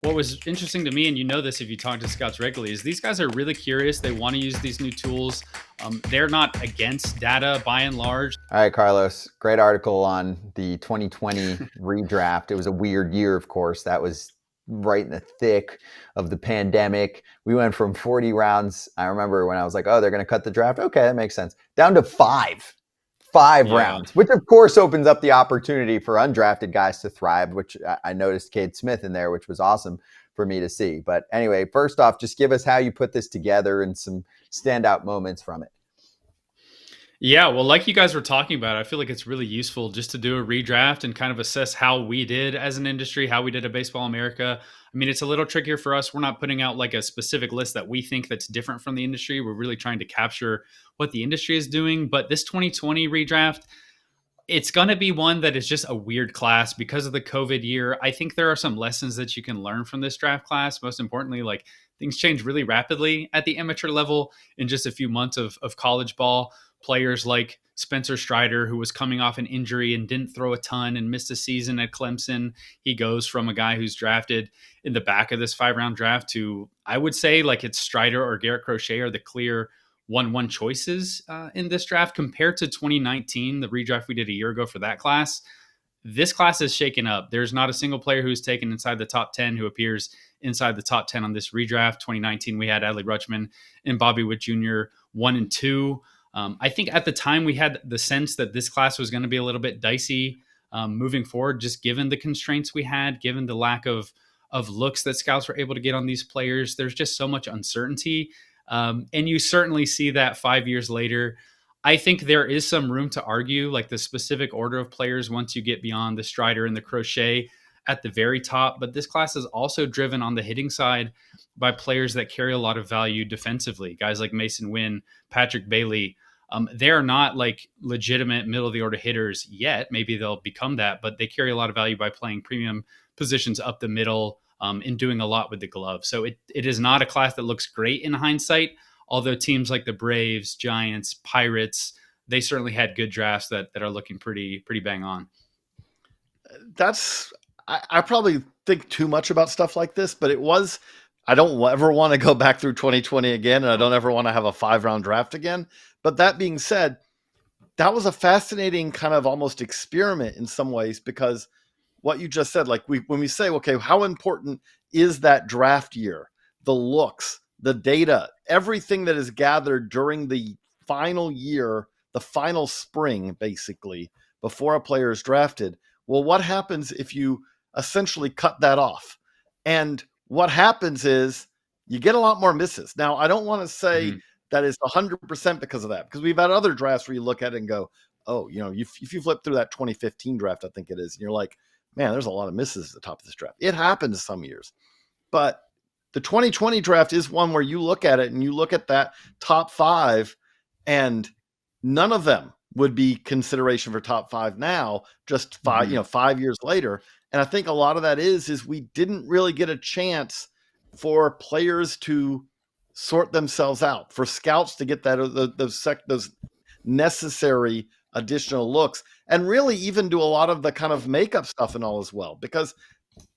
What was interesting to me, and you know this if you talk to scouts regularly, is these guys are really curious. They want to use these new tools. They're not against data by and large. All right, Carlos, great article on the 2020 redraft. It was a weird year, of course. That was right in the thick of the pandemic. We went from 40 rounds. I remember when I was like, oh, they're going to cut the draft. Okay, that makes sense. Down to five Yeah. rounds, which of course opens up the opportunity for undrafted guys to thrive, which I noticed Cade Smith in there, which was awesome for me to see. But anyway, first off, just give us how you put this together and some standout moments from it. Yeah, well, like you guys were talking about, I feel like it's really useful just to do a redraft and kind of assess how we did as an industry, how we did at Baseball America. I mean, it's a little trickier for us. We're not putting out like a specific list that we think that's different from the industry. We're really trying to capture what the industry is doing. But this 2020 redraft, it's going to be one that is just a weird class because of the COVID year. I think there are some lessons that you can learn from this draft class. Most importantly, like things change really rapidly at the amateur level in just a few months of college ball. Players like Spencer Strider, who was coming off an injury and didn't throw a ton and missed a season at Clemson. He goes from a guy who's drafted in the back of this 5 round draft to, I would say, like it's Strider or Garrett Crochet are the clear 1-1 choices in this draft compared to 2019, the redraft we did a year ago for that class. This class is shaken up. There's not a single player who's taken inside the top 10 who appears inside the top 10 on this redraft. 2019, we had Adley Rutschman and Bobby Witt Jr. 1 and 2. I think at the time we had the sense that this class was going to be a little bit dicey moving forward, just given the constraints we had, given the lack of looks that scouts were able to get on these players. There's just so much uncertainty. And you certainly see that 5 years later. I think there is some room to argue, like the specific order of players once you get beyond the Strider and the Crochet at the very top. But this class is also driven on the hitting side by players that carry a lot of value defensively. Guys like Mason Wynn, Patrick Bailey. They're not like legitimate middle of the order hitters yet. Maybe they'll become that, but they carry a lot of value by playing premium positions up the middle and doing a lot with the glove. So it is not a class that looks great in hindsight, although teams like the Braves, Giants, Pirates, they certainly had good drafts that are looking pretty bang on. I probably think too much about stuff like this, but I don't ever want to go back through 2020 again, and I don't ever want to have a 5 round draft again. But that being said, that was a fascinating kind of almost experiment in some ways, because what you just said, like when we say, okay, how important is that draft year, the looks, the data, everything that is gathered during the final year, the final spring, basically, before a player is drafted. Well, what happens if you essentially cut that off? And what happens is you get a lot more misses. Now, I don't want to say that is 100% because of that, because we've had other drafts where you look at it and go, oh, if you flip through that 2015 draft, I think it is, and you're like, man, there's a lot of misses at the top of this draft. It happens some years. But the 2020 draft is one where you look at it and you look at that top 5, and none of them would be consideration for top 5 now, just 5 years later. And I think a lot of that is we didn't really get a chance for players to sort themselves out, for scouts to get those necessary additional looks, and really even do a lot of the kind of makeup stuff and all as well. Because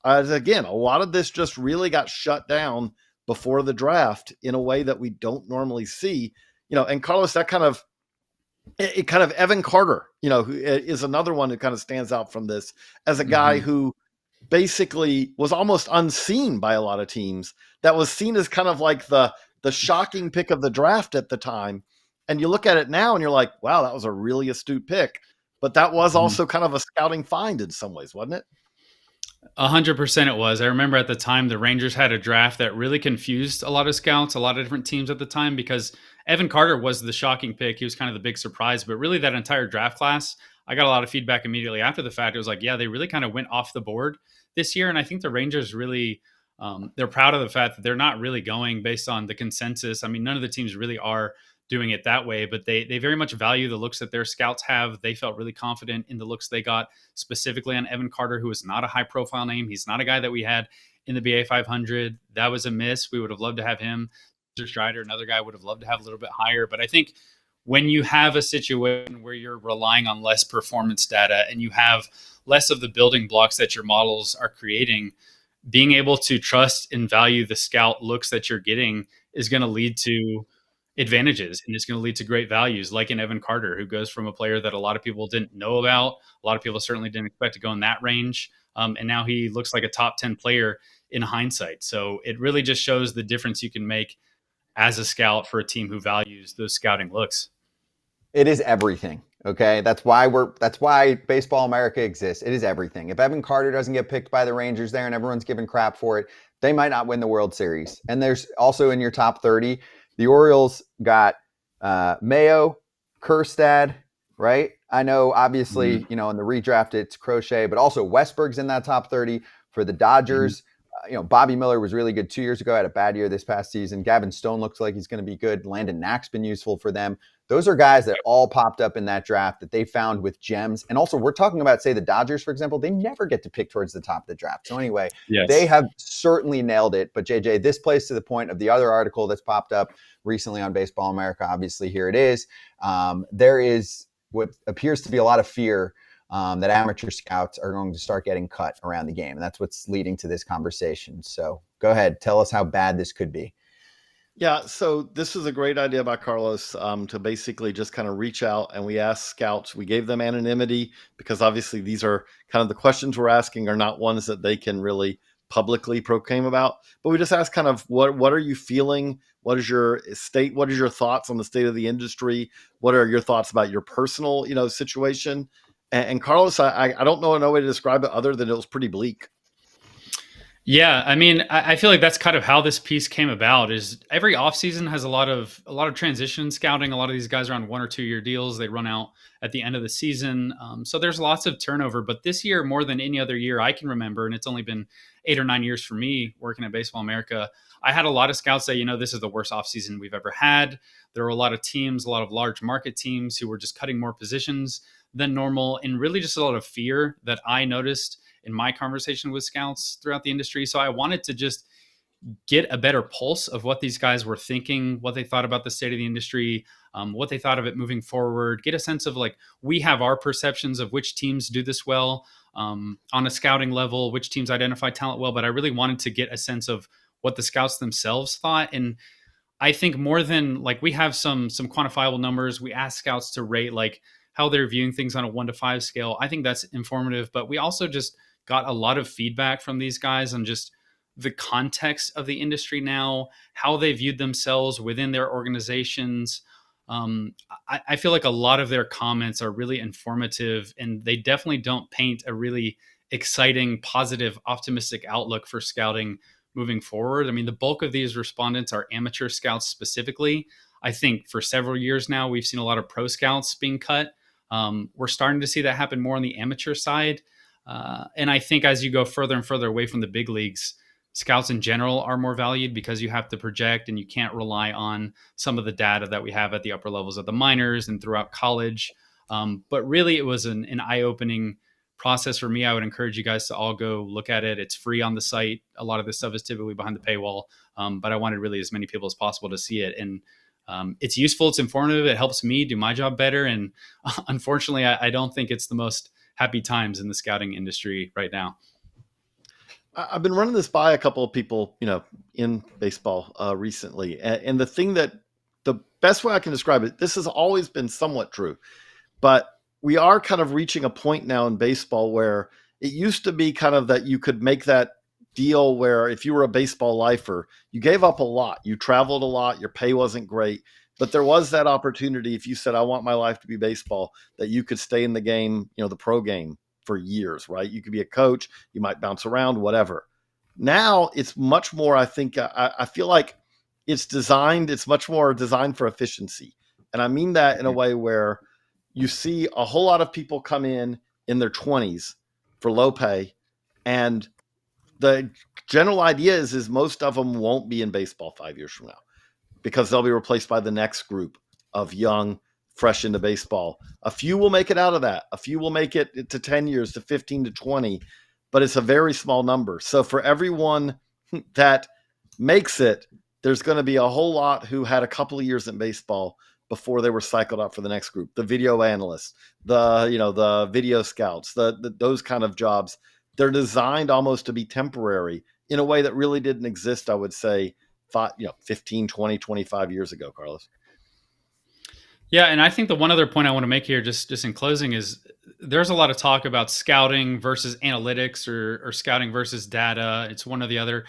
again, a lot of this just really got shut down before the draft in a way that we don't normally see. And Carlos, that kind of Evan Carter, who is another one who kind of stands out from this as a guy who basically was almost unseen by a lot of teams, that was seen as kind of like the shocking pick of the draft at the time. And you look at it now and you're like, wow, that was a really astute pick. But that was also kind of a scouting find in some ways, wasn't it? 100% it was. I remember at the time the Rangers had a draft that really confused a lot of scouts, a lot of different teams at the time, because Evan Carter was the shocking pick. He was kind of the big surprise, but really that entire draft class, I got a lot of feedback immediately after the fact. It was like, yeah, they really kind of went off the board this year. And I think the Rangers really, they're proud of the fact that they're not really going based on the consensus. I mean, none of the teams really are doing it that way, but they very much value the looks that their scouts have. They felt really confident in the looks they got, specifically on Evan Carter, who is not a high profile name. He's not a guy that we had in the BA 500. That was a miss. We would have loved to have him. Strider, another guy, would have loved to have a little bit higher. But I think when you have a situation where you're relying on less performance data and you have less of the building blocks that your models are creating, being able to trust and value the scout looks that you're getting is going to lead to advantages, and it's going to lead to great values, like in Evan Carter, who goes from a player that a lot of people didn't know about. A lot of people certainly didn't expect to go in that range. And now he looks like a top 10 player in hindsight. So it really just shows the difference you can make as a scout for a team who values those scouting looks. It is everything. Okay. That's why Baseball America exists. It is everything. If Evan Carter doesn't get picked by the Rangers there and everyone's giving crap for it, they might not win the World Series. And there's also in your top 30, the Orioles got Mayo, Kerstad, right? I know obviously, in the redraft it's Crochet, but also Westberg's in that top 30 for the Dodgers. Bobby Miller was really good 2 years ago, had a bad year this past season. Gavin Stone looks like he's going to be good. Landon Knack's been useful for them. Those are guys that all popped up in that draft that they found with gems. And also, we're talking about, say, the Dodgers, for example. They never get to pick towards the top of the draft. So anyway, They have certainly nailed it. But, JJ, this plays to the point of the other article that's popped up recently on Baseball America. Obviously, here it is. There is what appears to be a lot of fear that amateur scouts are going to start getting cut around the game. And that's what's leading to this conversation. So go ahead. Tell us how bad this could be. Yeah, so this is a great idea by Carlos to basically just kind of reach out, and we asked scouts. We gave them anonymity because obviously these are kind of the questions we're asking are not ones that they can really publicly proclaim about. But we just asked kind of what are you feeling? What is your state? What is your thoughts on the state of the industry? What are your thoughts about your personal situation? And Carlos, I don't know no way to describe it other than it was pretty bleak. Yeah, I mean, I feel like that's kind of how this piece came about. Is every offseason has a lot of transition scouting. A lot of these guys are on 1 or 2 year deals. They run out at the end of the season, so there's lots of turnover. But this year, more than any other year I can remember, and it's only been 8 or 9 years for me working at Baseball America, I had a lot of scouts say, this is the worst offseason we've ever had. There were a lot of teams, a lot of large market teams who were just cutting more positions than normal, and really just a lot of fear that I noticed in my conversation with scouts throughout the industry. So I wanted to just get a better pulse of what these guys were thinking, what they thought about the state of the industry, what they thought of it moving forward, get a sense of we have our perceptions of which teams do this well on a scouting level, which teams identify talent well, but I really wanted to get a sense of what the scouts themselves thought. And I think more than we have some quantifiable numbers, we ask scouts to rate how they're viewing things on a 1 to 5 scale. I think that's informative, but we also just got a lot of feedback from these guys on just the context of the industry now, how they viewed themselves within their organizations. I feel like a lot of their comments are really informative, and they definitely don't paint a really exciting, positive, optimistic outlook for scouting moving forward. I mean, the bulk of these respondents are amateur scouts specifically. I think for several years now, we've seen a lot of pro scouts being cut. We're starting to see that happen more on the amateur side. And I think as you go further and further away from the big leagues, scouts in general are more valued because you have to project and you can't rely on some of the data that we have at the upper levels of the minors and throughout college. But really, it was an eye-opening process for me. I would encourage you guys to all go look at it. It's free on the site. A lot of this stuff is typically behind the paywall, but I wanted really as many people as possible to see it. And it's useful. It's informative. It helps me do my job better. And unfortunately, I don't think it's the most happy times in the scouting industry right now. I've been running this by a couple of people, in baseball recently. And the best way I can describe it, this has always been somewhat true, but we are kind of reaching a point now in baseball where it used to be kind of that you could make that deal where if you were a baseball lifer, you gave up a lot, you traveled a lot, your pay wasn't great, but there was that opportunity. If you said, I want my life to be baseball, that you could stay in the game, the pro game for years, right? You could be a coach, you might bounce around, whatever. Now it's much more, I think, I feel like it's much more designed for efficiency. And I mean that in a way where you see a whole lot of people come in their 20s for low pay. And the general idea is most of them won't be in baseball 5 years from now because they'll be replaced by the next group of young, fresh into baseball. A few will make it out of that. A few will make it to 10 years, to 15 to 20, but it's a very small number. So for everyone that makes it, there's going to be a whole lot who had a couple of years in baseball before they were cycled up for the next group. The video analysts, the video scouts, those kind of jobs, they're designed almost to be temporary in a way that really didn't exist, I would say, 15, 20, 25 years ago, Carlos. Yeah, and I think the one other point I want to make here, just in closing, is there's a lot of talk about scouting versus analytics or scouting versus data. It's one or the other.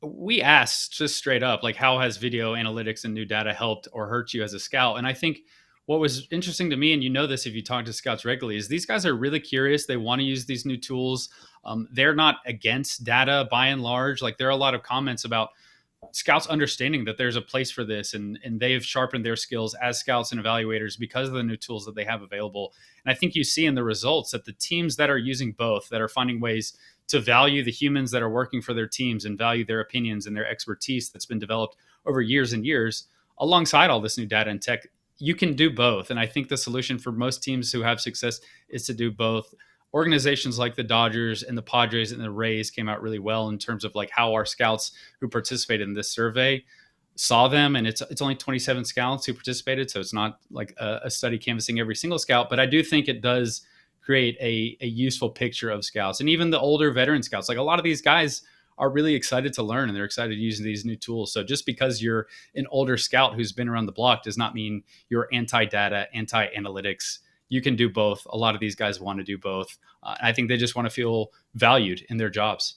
We asked just straight up, like, how has video analytics and new data helped or hurt you as a scout? And I think what was interesting to me, and you know this if you talk to scouts regularly, is these guys are really curious. They want to use these new tools. They're not against data by and large. Like, there are a lot of comments about scouts understanding that there's a place for this, and they've sharpened their skills as scouts and evaluators because of the new tools that they have available. And I think you see in the results that the teams that are using both, that are finding ways to value the humans that are working for their teams and value their opinions and their expertise that's been developed over years and years alongside all this new data and tech, you can do both. And I think the solution for most teams who have success is to do both. Organizations like the Dodgers and the Padres and the Rays came out really well in terms of like how our scouts who participated in this survey saw them. And it's only 27 scouts who participated, so it's not like a study canvassing every single scout, but I do think it does create a useful picture of scouts. And even the older veteran scouts, like a lot of these guys are really excited to learn and they're excited using these new tools. So just because you're an older scout who's been around the block does not mean you're anti-data, anti-analytics. You can do both. A lot of these guys want to do both. I think they just want to feel valued in their jobs.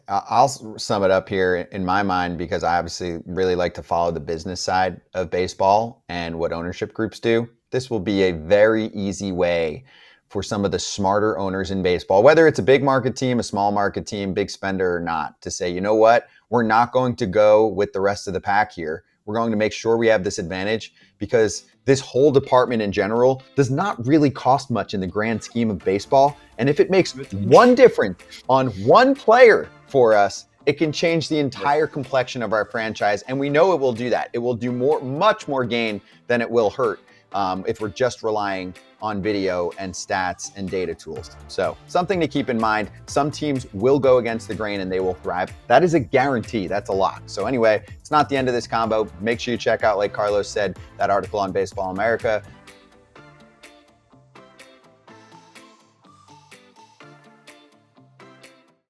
I'll sum it up here in my mind, because I obviously really like to follow the business side of baseball and what ownership groups do. This will be a very easy way for some of the smarter owners in baseball, whether it's a big market team, a small market team, big spender or not, to say, you know what, we're not going to go with the rest of the pack here. We're going to make sure we have this advantage, because this whole department in general does not really cost much in the grand scheme of baseball. And if it makes one difference on one player for us, it can change the entire complexion of our franchise. And we know it will do that. It will do much more gain than it will hurt if we're just relying on video and stats and data tools. So something to keep in mind. Some teams will go against the grain and they will thrive. That is a guarantee. That's a lock. So anyway, it's not the end of this combo. Make sure you check out, like Carlos said, that article on Baseball America.